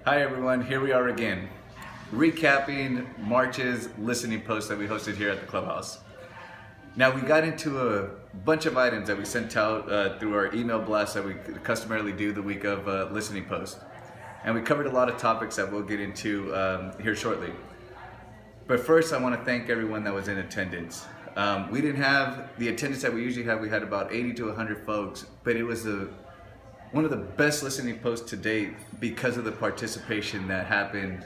Hi everyone, here we are again, recapping March's listening post that we hosted here at the clubhouse. Now we got into a bunch of items that we sent out through our email blast that we customarily do the week of listening post. And we covered a lot of topics that we'll get into here shortly. But first I want to thank everyone that was in attendance. We didn't have the attendance that we usually have. We had about 80 to 100 folks, but it was one of the best listening posts to date because of the participation that happened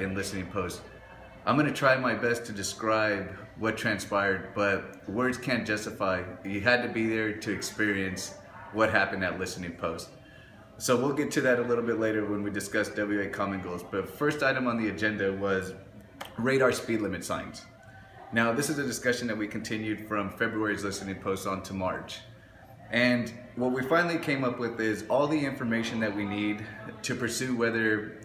in listening posts. I'm going to try my best to describe what transpired, but words can't justify. You had to be there to experience what happened at listening post. So we'll get to that a little bit later when we discuss WA common goals. But first item on the agenda was radar speed limit signs. Now this is a discussion that we continued from February's listening post on to March. And what we finally came up with is all the information that we need to pursue whether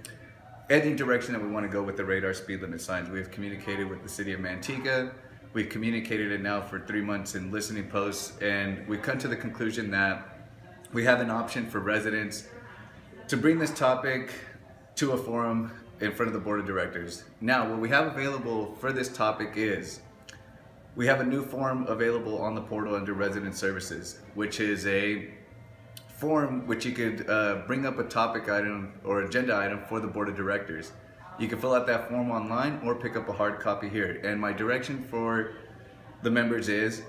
any direction that we want to go with the radar speed limit signs. We've communicated with the city of Manteca. We've communicated it now for 3 months in listening posts, and we've come to the conclusion that we have an option for residents to bring this topic to a forum in front of the board of directors. Now, what we have available for this topic is we have a new form available on the portal under resident services, which is a form which you could bring up a topic item or agenda item for the board of directors. You can fill out that form online or pick up a hard copy here. And my direction for the members is,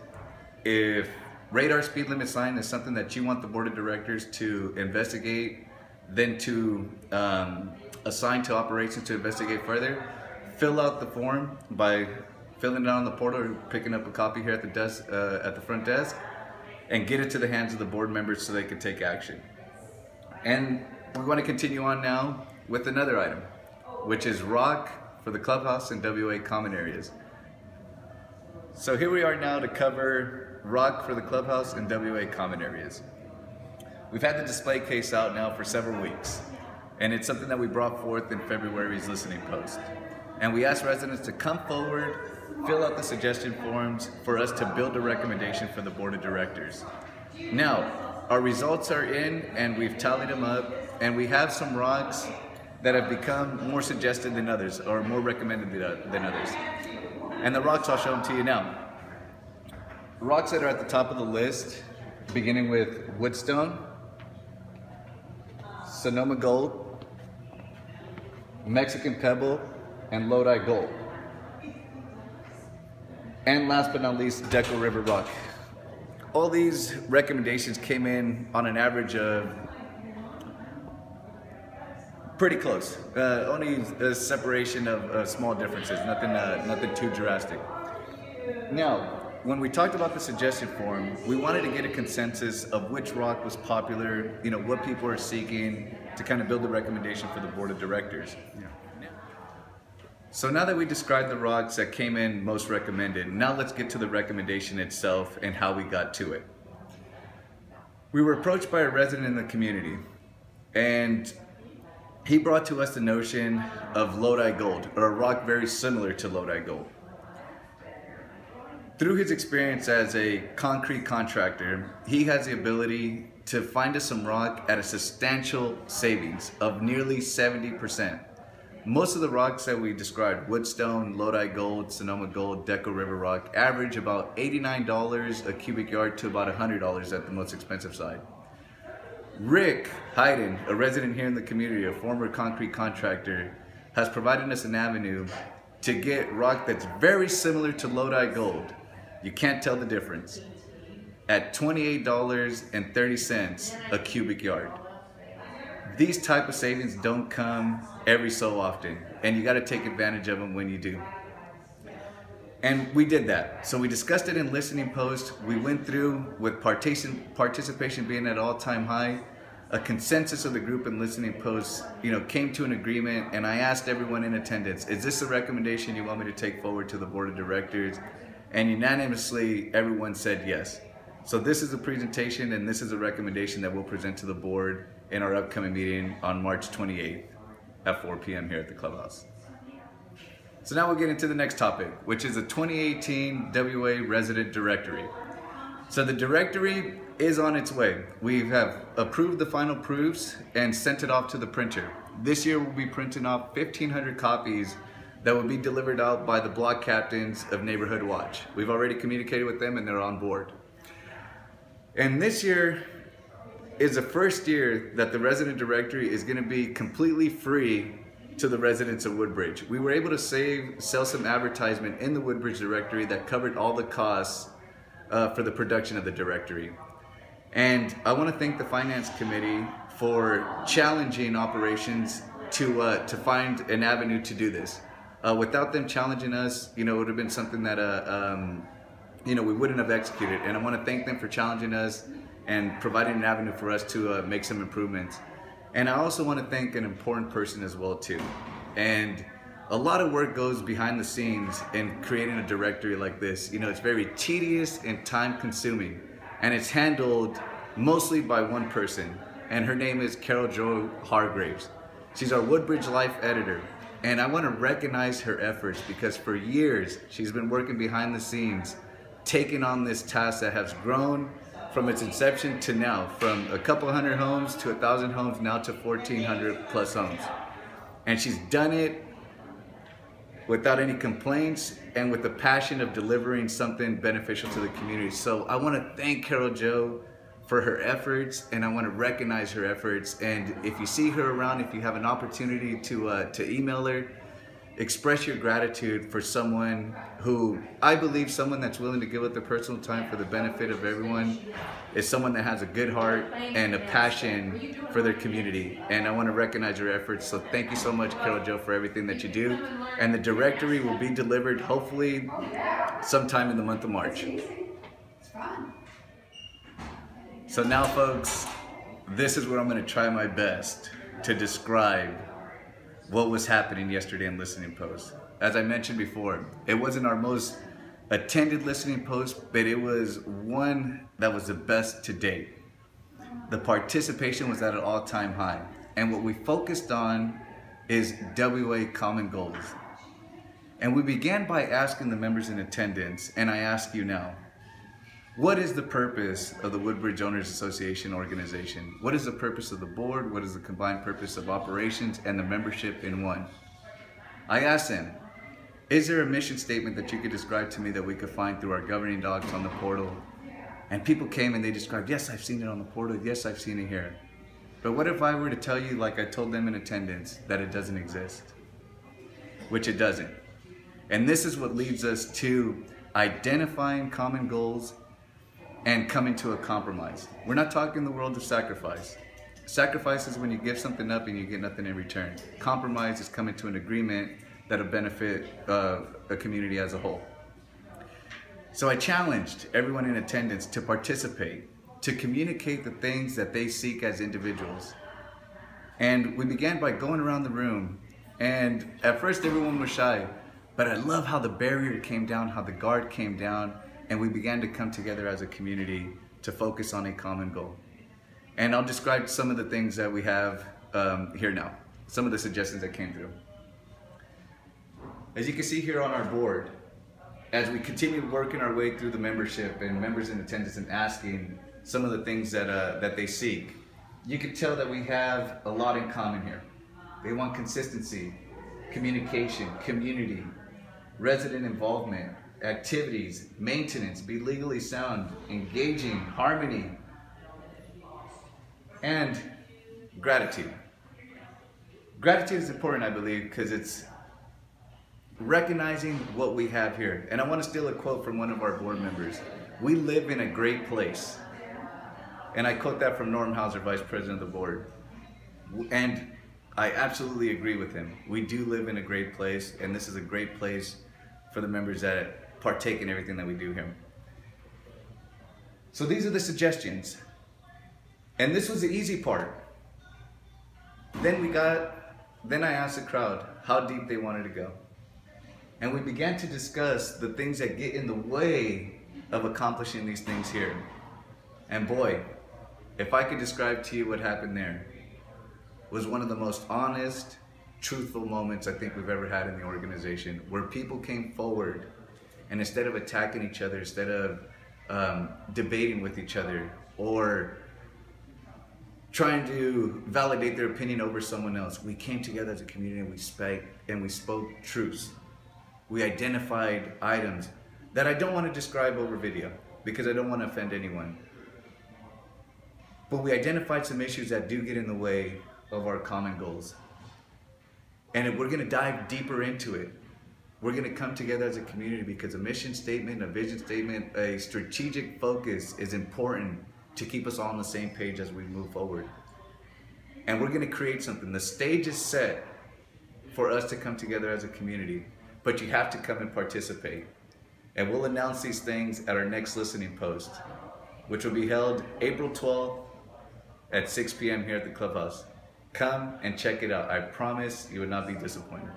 if radar speed limit sign is something that you want the board of directors to investigate, then to assign to operations to investigate further, fill out the form by filling it out on the portal or picking up a copy here at the desk, at the front desk, and get it to the hands of the board members so they can take action. And we want to continue on now with another item, which is rock for the clubhouse and WA common areas. So here we are now to cover rock for the clubhouse and WA common areas. We've had the display case out now for several weeks, and it's something that we brought forth in February's listening post. And we asked residents to come forward, fill out the suggestion forms for us to build a recommendation for the board of directors. Now, our results are in and we've tallied them up, and we have some rocks that have become more suggested than others, or more recommended than others. And the rocks, I'll show them to you now. Rocks that are at the top of the list, beginning with Woodstone, Sonoma Gold, Mexican Pebble, and Lodi Gold. And last but not least, Deco River Rock. All these recommendations came in on an average of pretty close. Only a separation of small differences, nothing too drastic. Now, when we talked about the suggestion form, we wanted to get a consensus of which rock was popular, what people are seeking to kind of build the recommendation for the board of directors. Yeah. So now that we described the rocks that came in most recommended, now let's get to the recommendation itself and how we got to it. We were approached by a resident in the community, and he brought to us the notion of Lodi Gold, or a rock very similar to Lodi Gold. Through his experience as a concrete contractor, he has the ability to find us some rock at a substantial savings of nearly 70%. Most of the rocks that we described, Woodstone, Lodi Gold, Sonoma Gold, Deco River Rock, average about $89 a cubic yard to about $100 at the most expensive side. Rick Hayden, a resident here in the community, a former concrete contractor, has provided us an avenue to get rock that's very similar to Lodi Gold. You can't tell the difference, at $28.30 a cubic yard. These type of savings don't come every so often, and you got to take advantage of them when you do. And we did that. So we discussed it in listening post. We went through with participation being at all-time high. A consensus of the group in listening post, came to an agreement, and I asked everyone in attendance, is this a recommendation you want me to take forward to the board of directors? And unanimously, everyone said yes. So this is a presentation, and this is a recommendation that we'll present to the board in our upcoming meeting on March 28th at 4 p.m. here at the clubhouse. So now we'll get into the next topic, which is the 2018 WA Resident Directory. So the directory is on its way. We have approved the final proofs and sent it off to the printer. This year we'll be printing off 1,500 copies that will be delivered out by the block captains of Neighborhood Watch. We've already communicated with them and they're on board. And this year is the first year that the resident directory is going to be completely free to the residents of Woodbridge. We were able to sell some advertisement in the Woodbridge directory that covered all the costs for the production of the directory. And I want to thank the Finance Committee for challenging operations to find an avenue to do this. Without them challenging us, it would have been something that we wouldn't have executed. And I want to thank them for challenging us and providing an avenue for us to make some improvements. And I also want to thank an important person as well too. And a lot of work goes behind the scenes in creating a directory like this. It's very tedious and time consuming, and it's handled mostly by one person, and her name is Carol Jo Hargraves. She's our Woodbridge Life editor. And I want to recognize her efforts because for years she's been working behind the scenes, taking on this task that has grown from its inception to now, from a couple hundred homes to 1,000 homes, now to 1,400 plus homes. And she's done it without any complaints and with the passion of delivering something beneficial to the community. So I want to thank Carol Jo for her efforts, and I want to recognize her efforts. And if you see her around, if you have an opportunity to email her, express your gratitude for someone who, I believe, someone that's willing to give up their personal time for the benefit of everyone is someone that has a good heart and a passion for their community. And I want to recognize your efforts. So thank you so much, Carol Jo, for everything that you do. And the directory will be delivered hopefully sometime in the month of March. So now, folks, this is where I'm going to try my best to describe what was happening yesterday in Listening Post. As I mentioned before, it wasn't our most attended Listening Post, but it was one that was the best to date. The participation was at an all-time high. And what we focused on is WA common goals. And we began by asking the members in attendance, and I ask you now, what is the purpose of the Woodbridge Owners Association organization? What is the purpose of the board? What is the combined purpose of operations and the membership in one? I asked them, is there a mission statement that you could describe to me that we could find through our governing docs on the portal? And people came and they described, yes, I've seen it on the portal. Yes, I've seen it here. But what if I were to tell you, like I told them in attendance, that it doesn't exist? Which it doesn't. And this is what leads us to identifying common goals and coming to a compromise. We're not talking the world of sacrifice. Sacrifice is when you give something up and you get nothing in return. Compromise is coming to an agreement that'll benefit a community as a whole. So I challenged everyone in attendance to participate, to communicate the things that they seek as individuals. And we began by going around the room, and at first everyone was shy, but I love how the barrier came down, how the guard came down, and we began to come together as a community to focus on a common goal. And I'll describe some of the things that we have here now, some of the suggestions that came through. As you can see here on our board, as we continue working our way through the membership and members in attendance and asking some of the things that they seek, you can tell that we have a lot in common here. They want consistency, communication, community, resident involvement, activities, maintenance, be legally sound, engaging, harmony, and gratitude. Gratitude is important, I believe, because it's recognizing what we have here. And I want to steal a quote from one of our board members. We live in a great place. And I quote that from Norm Hauser, Vice President of the board. And I absolutely agree with him. We do live in a great place, and this is a great place for the members that partake in everything that we do here. So these are the suggestions. And this was the easy part. Then I asked the crowd how deep they wanted to go. And we began to discuss the things that get in the way of accomplishing these things here. And boy, if I could describe to you what happened there, was one of the most honest, truthful moments I think we've ever had in the organization, where people came forward and instead of attacking each other, instead of debating with each other or trying to validate their opinion over someone else. We came together as a community and we spoke truths. We identified items that I don't want to describe over video because I don't want to offend anyone. But we identified some issues that do get in the way of our common goals. And we're going to dive deeper into it. We're going to come together as a community because a mission statement, a vision statement, a strategic focus is important to keep us all on the same page as we move forward. And we're going to create something. The stage is set for us to come together as a community, but you have to come and participate. And we'll announce these things at our next listening post, which will be held April 12th at 6 p.m. here at the clubhouse. Come and check it out. I promise you will not be disappointed.